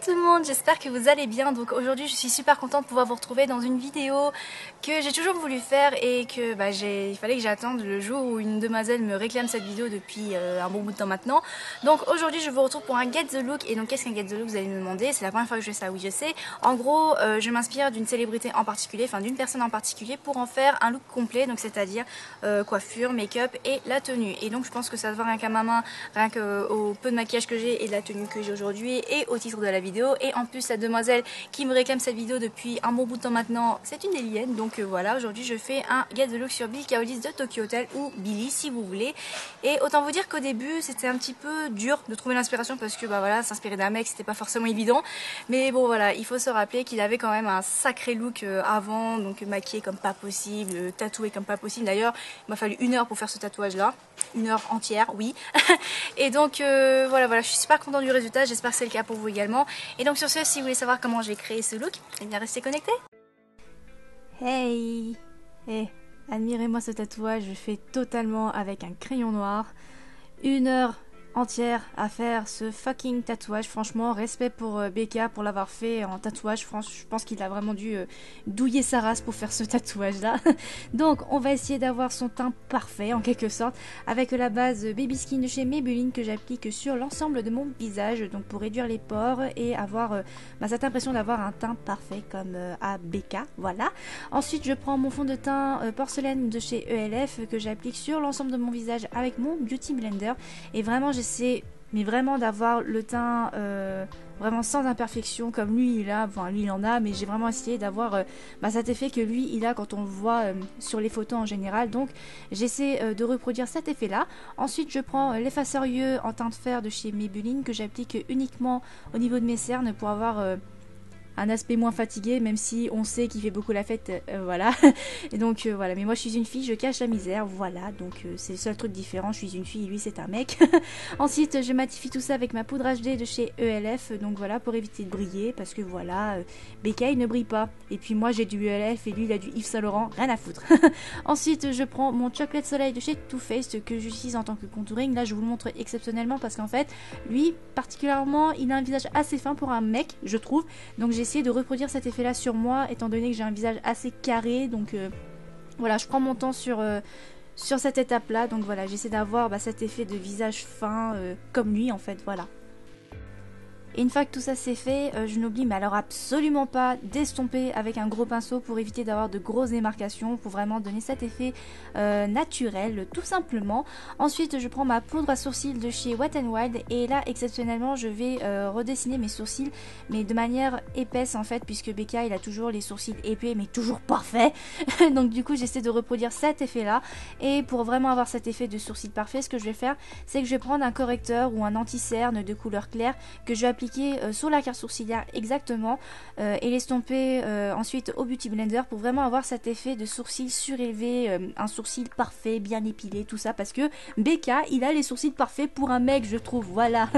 tout le monde, j'espère que vous allez bien. Donc aujourd'hui je suis super contente de pouvoir vous retrouver dans une vidéo que j'ai toujours voulu faire et que il fallait que j'attende le jour où une demoiselle me réclame cette vidéo depuis un bon bout de temps maintenant. Donc aujourd'hui je vous retrouve pour un Get the Look. Et donc qu'est-ce qu'un Get the Look, vous allez me demander? C'est la première fois que je fais ça, oui je sais. En gros je m'inspire d'une célébrité en particulier, enfin d'une personne en particulier pour en faire un look complet. Donc c'est-à-dire coiffure, make-up et la tenue. Et donc je pense que ça se voit rien qu'à ma main, rien qu'au peu de maquillage que j'ai et de la tenue que j'ai aujourd'hui et au titre de la vidéo. Et en plus cette demoiselle qui me réclame cette vidéo depuis un bon bout de temps maintenant, c'est une délienne. Donc voilà, aujourd'hui je fais un Get the Look sur Billie Kaolis de Tokyo Hotel, ou Billie si vous voulez. Et autant vous dire qu'au début c'était un petit peu dur de trouver l'inspiration parce que voilà, s'inspirer d'un mec c'était pas forcément évident. Mais bon voilà, il faut se rappeler qu'il avait quand même un sacré look avant, donc maquillé comme pas possible, tatoué comme pas possible. D'ailleurs il m'a fallu 1 heure pour faire ce tatouage là, 1 heure entière, oui. Et donc voilà, je suis super contente du résultat, j'espère que c'est le cas pour vous également. Et donc sur ce, si vous voulez savoir comment j'ai créé ce look, eh bien restez connectés. Hey, admirez-moi ce tatouage, je fais totalement avec un crayon noir. 1 heure entière à faire ce fucking tatouage. Franchement, respect pour Becca pour l'avoir fait en tatouage. Je pense qu'il a vraiment dû douiller sa race pour faire ce tatouage là. Donc on va essayer d'avoir son teint parfait en quelque sorte avec la base Baby Skin de chez Maybelline que j'applique sur l'ensemble de mon visage, donc pour réduire les pores et avoir cette impression d'avoir un teint parfait comme à Becca. Voilà. Ensuite je prends mon fond de teint porcelaine de chez ELF que j'applique sur l'ensemble de mon visage avec mon Beauty Blender. Et vraiment j'essaie vraiment d'avoir le teint vraiment sans imperfection comme lui il a, enfin lui il en a, mais j'ai vraiment essayé d'avoir cet effet que lui il a quand on le voit sur les photos en général. Donc j'essaie de reproduire cet effet là. Ensuite je prends l'effaceur yeux en teint de fer de chez Maybelline que j'applique uniquement au niveau de mes cernes pour avoir un aspect moins fatigué, même si on sait qu'il fait beaucoup la fête, voilà. Et donc voilà, mais moi je suis une fille, je cache la misère, voilà, donc c'est le seul truc différent, je suis une fille, lui c'est un mec. Ensuite je matifie tout ça avec ma poudre HD de chez ELF, donc voilà, pour éviter de briller, parce que voilà, Becca il ne brille pas, et puis moi j'ai du ELF et lui il a du Yves Saint Laurent, rien à foutre. Ensuite je prends mon Chocolate Soleil de chez Too Faced que j'utilise en tant que contouring. Là je vous le montre exceptionnellement parce qu'en fait lui particulièrement il a un visage assez fin pour un mec, je trouve, donc j'ai essayé de reproduire cet effet là sur moi étant donné que j'ai un visage assez carré. Donc voilà, je prends mon temps sur cette étape là. Donc voilà, j'essaie d'avoir cet effet de visage fin comme lui en fait, voilà. Et une fois que tout ça c'est fait, je n'oublie mais alors absolument pas d'estomper avec un gros pinceau pour éviter d'avoir de grosses démarcations, pour vraiment donner cet effet naturel tout simplement. Ensuite je prends ma poudre à sourcils de chez Wet n Wild et là exceptionnellement je vais redessiner mes sourcils, mais de manière épaisse en fait, puisque Becca il a toujours les sourcils épais mais toujours parfaits. Donc du coup j'essaie de reproduire cet effet là, et pour vraiment avoir cet effet de sourcil parfait, ce que je vais faire c'est que je vais prendre un correcteur ou un anti-cerne de couleur claire que je vais appliquer sur la carte sourcilière exactement et l'estomper ensuite au Beauty Blender pour vraiment avoir cet effet de sourcil surélevé, un sourcil parfait, bien épilé, tout ça, parce que Becca il a les sourcils parfaits pour un mec, je trouve, voilà.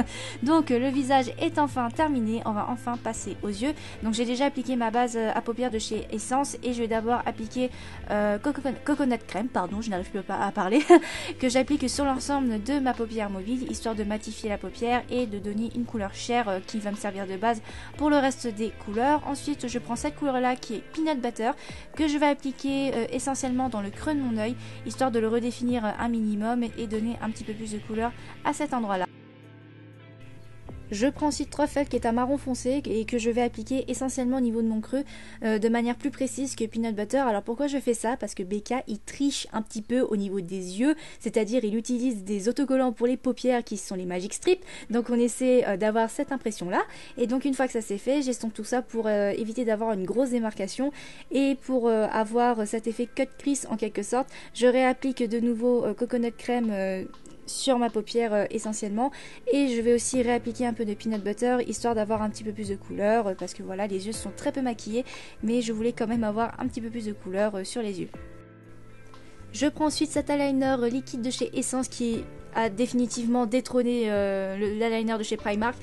Donc le visage est enfin terminé, on va enfin passer aux yeux. Donc j'ai déjà appliqué ma base à paupières de chez Essence et je vais d'abord appliquer Coconut Crème, pardon, je n'arrive plus à parler, que j'applique sur l'ensemble de ma paupière mobile histoire de matifier la paupière et de donner une couleur chair qui va me servir de base pour le reste des couleurs. Ensuite je prends cette couleur là qui est Peanut Butter que je vais appliquer essentiellement dans le creux de mon œil histoire de le redéfinir un minimum et donner un petit peu plus de couleur à cet endroit là. Je prends ensuite Truffle qui est un marron foncé et que je vais appliquer essentiellement au niveau de mon creux de manière plus précise que Peanut Butter. Alors pourquoi je fais ça? Parce que Becca il triche un petit peu au niveau des yeux, c'est-à-dire il utilise des autocollants pour les paupières qui sont les Magic Strips, donc on essaie d'avoir cette impression là. Et donc une fois que ça c'est fait, j'estompe tout ça pour éviter d'avoir une grosse démarcation et pour avoir cet effet cut crease en quelque sorte. Je réapplique de nouveau Coconut Crème sur ma paupière essentiellement, et je vais aussi réappliquer un peu de peanut butter histoire d'avoir un petit peu plus de couleur parce que voilà, les yeux sont très peu maquillés mais je voulais quand même avoir un petit peu plus de couleur sur les yeux. Je prends ensuite cet eyeliner liquide de chez Essence qui est a définitivement détrôné l'eyeliner de chez Primark.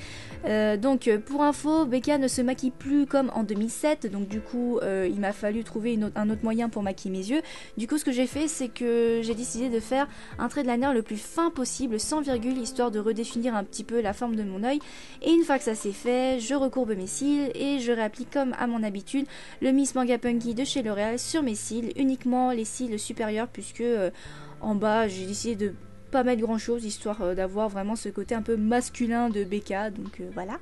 Donc pour info, Becca ne se maquille plus comme en 2007, donc du coup il m'a fallu trouver un autre moyen pour maquiller mes yeux. Du coup ce que j'ai fait, c'est que j'ai décidé de faire un trait de liner le plus fin possible, sans virgule, histoire de redéfinir un petit peu la forme de mon œil. Et une fois que ça c'est fait, je recourbe mes cils et je réapplique comme à mon habitude le Miss Manga Punky de chez L'Oréal sur mes cils, uniquement les cils supérieurs, puisque en bas j'ai décidé de pas mettre grand chose, histoire d'avoir vraiment ce côté un peu masculin de Becca, donc voilà.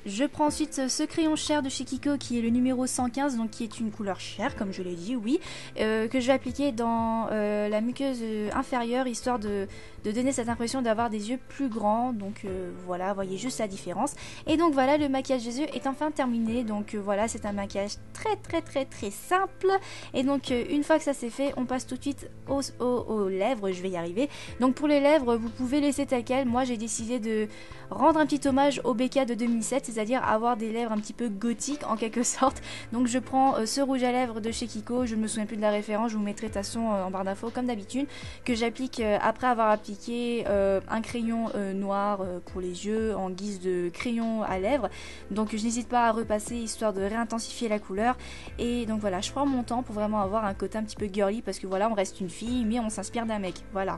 Je prends ensuite ce crayon Cher de chez Kiko qui est le numéro 115, donc qui est une couleur chair comme je l'ai dit, oui, que je vais appliquer dans la muqueuse inférieure, histoire de donner cette impression d'avoir des yeux plus grands, donc voilà, voyez juste la différence. Et donc voilà, le maquillage des yeux est enfin terminé, donc voilà, c'est un maquillage très simple. Et donc une fois que ça c'est fait, on passe tout de suite aux lèvres, je vais y arriver. Donc pour les lèvres, vous pouvez laisser tel quel. Moi j'ai décidé de rendre un petit hommage au Becca de 2007, c'est-à-dire avoir des lèvres un petit peu gothiques en quelque sorte. Donc je prends ce rouge à lèvres de chez Kiko, je ne me souviens plus de la référence, je vous mettrai de toute façon en barre d'infos comme d'habitude, que j'applique après avoir appliqué un crayon noir pour les yeux en guise de crayon à lèvres. Donc je n'hésite pas à repasser histoire de réintensifier la couleur. Et donc voilà, je prends mon temps pour vraiment avoir un côté un petit peu girly, parce que voilà, on reste une fille mais on s'inspire d'un mec, voilà.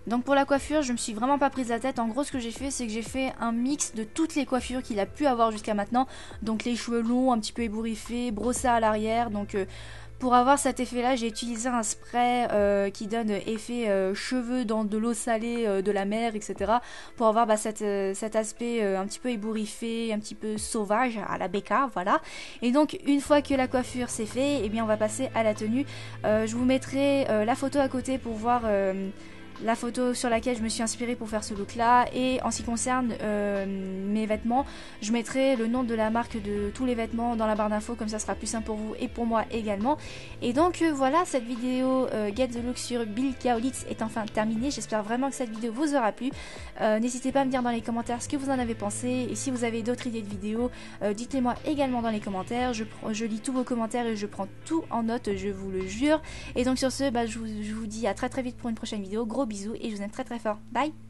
Donc pour la coiffure, je me suis vraiment pas prise la tête. En gros, ce que j'ai fait, c'est que j'ai fait un mix de toutes les coiffures qu'il a pu avoir jusqu'à maintenant. Donc les cheveux longs, un petit peu ébouriffés, brossés à l'arrière. Donc pour avoir cet effet-là, j'ai utilisé un spray qui donne effet cheveux dans de l'eau salée de la mer, etc. Pour avoir cet aspect un petit peu ébouriffé, un petit peu sauvage à la Becca, voilà. Et donc une fois que la coiffure c'est fait, eh bien on va passer à la tenue. Je vous mettrai la photo à côté pour voir la photo sur laquelle je me suis inspirée pour faire ce look là. Et en ce qui concerne mes vêtements, je mettrai le nom de la marque de tous les vêtements dans la barre d'infos, comme ça sera plus simple pour vous et pour moi également. Et donc voilà, cette vidéo Get the Look sur Bill Kaulitz est enfin terminée. J'espère vraiment que cette vidéo vous aura plu. N'hésitez pas à me dire dans les commentaires ce que vous en avez pensé, et si vous avez d'autres idées de vidéos, dites-les moi également dans les commentaires. Je lis tous vos commentaires et je prends tout en note, je vous le jure. Et donc sur ce, je vous dis à très vite pour une prochaine vidéo. Gros bisous et je vous aime très fort. Bye!